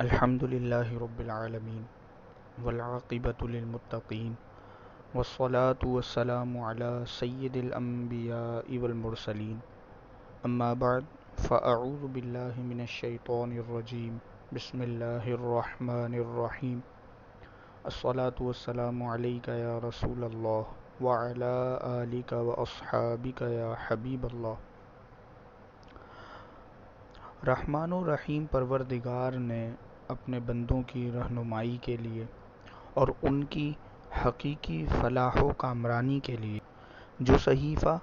الحمد لله رب العالمين والعاقبة للمتقين والصلاة والسلام على سيد الأنبياء والمرسلين أما بعد فأعوذ بالله من الشيطان الرجيم بسم الله الرحمن الرحيم الصلاة والسلام عليك يا رسول الله وعلى آلك وأصحابك يا حبيب الله۔ رحمان و رحیم پروردگار نے اپنے بندوں کی رہنمائی کے لیے اور ان کی حقیقی فلاح و کامرانی کے لیے جو صحیفہ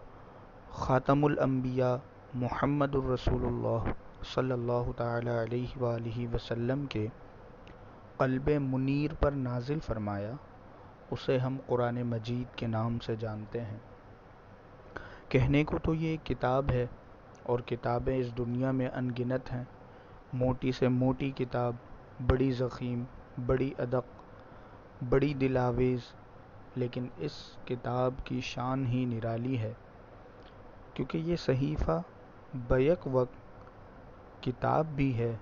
خاتم الانبیاء محمد الرسول اللہ صلی اللہ تعالی علیہ وآلہ وسلم کے قلب منیر پر نازل فرمایا، اسے ہم قرآن مجید کے نام سے جانتے ہیں۔ کہنے کو تو یہ ایک کتاب ہے، اور کتابیں اس دنیا میں ان گنت ہیں، موٹی سے موٹی کتاب، بڑی ضخیم، بڑی ادق، بڑی دل آویز، لیکن اس کتاب کی شان ہی نرالی ہے، کیونکہ یہ صحیفہ بیک وقت کتاب بھی ہے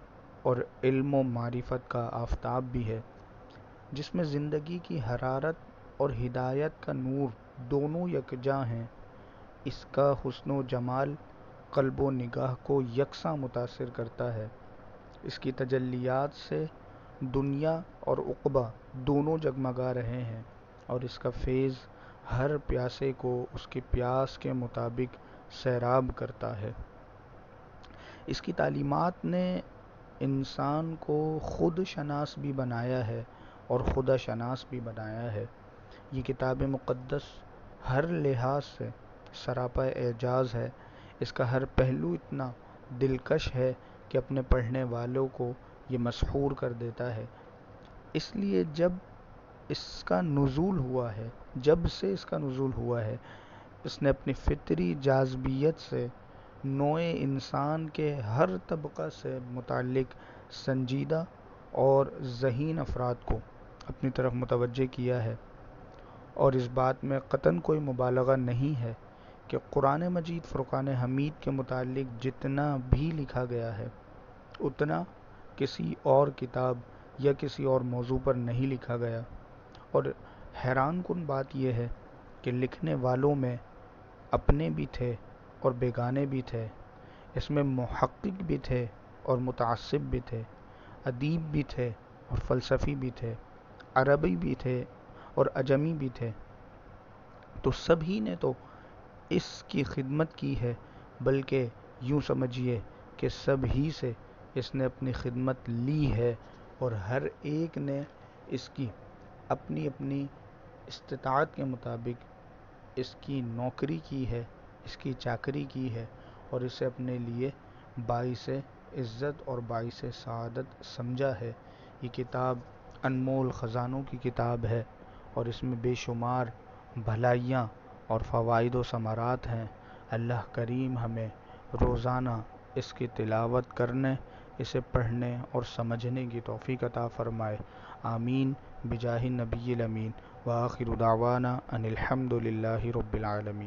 اور علم و معرفت کا آفتاب بھی ہے، جس میں زندگی کی حرارت اور ہدایت کا نور دونوں یکجاں ہیں۔ اس کا حسن و جمال قلب و نگاہ کو یکساں متاثر کرتا ہے۔ اس کی تجلیات سے دنیا اور عقبہ دونوں جگمگا رہے ہیں، اور اس کا فیض ہر پیاسے کو اس کی پیاس کے مطابق سیراب کرتا ہے۔ اس کی تعلیمات نے انسان کو خود شناس بھی بنایا ہے اور خدا شناس بھی بنایا ہے۔ یہ کتاب مقدس ہر لحاظ سے سراپا اعجاز ہے۔ اس کا ہر پہلو اتنا دلکش ہے کہ اپنے پڑھنے والوں کو یہ مسحور کر دیتا ہے۔ اس لیے جب سے اس کا نزول ہوا ہے، اس نے اپنی فطری جاذبیت سے نوع انسان کے ہر طبقہ سے متعلق سنجیدہ اور ذہین افراد کو اپنی طرف متوجہ کیا ہے، اور اس بات میں قطعاً کوئی مبالغہ نہیں ہے کہ قرآن مجید فرقان حمید کے متعلق جتنا بھی لکھا گیا ہے، اتنا کسی اور کتاب یا کسی اور موضوع پر نہیں لکھا گیا۔ اور حیران کن بات یہ ہے کہ لکھنے والوں میں اپنے بھی تھے اور بیگانے بھی تھے، اس میں محقق بھی تھے اور متعصب بھی تھے، ادیب بھی تھے اور فلسفی بھی تھے، عربی بھی تھے اور عجمی بھی تھے، تو سبھی نے تو اس کی خدمت کی ہے، بلکہ یوں سمجھیے کہ سب ہی سے اس نے اپنی خدمت لی ہے، اور ہر ایک نے اس کی اپنی اپنی استطاعت کے مطابق اس کی نوکری کی ہے، اس کی چاکری کی ہے، اور اسے اپنے لیے باعث عزت اور باعث سعادت سمجھا ہے۔ یہ کتاب انمول خزانوں کی کتاب ہے، اور اس میں بے شمار بھلائیاں اور فوائد و ثمرات ہیں۔ اللہ کریم ہمیں روزانہ اس کی تلاوت کرنے، اسے پڑھنے اور سمجھنے کی توفیق عطا فرمائے۔ آمین بجاہ النبی الامین، وآخر دعوانا ان الحمد للہ رب العالمین۔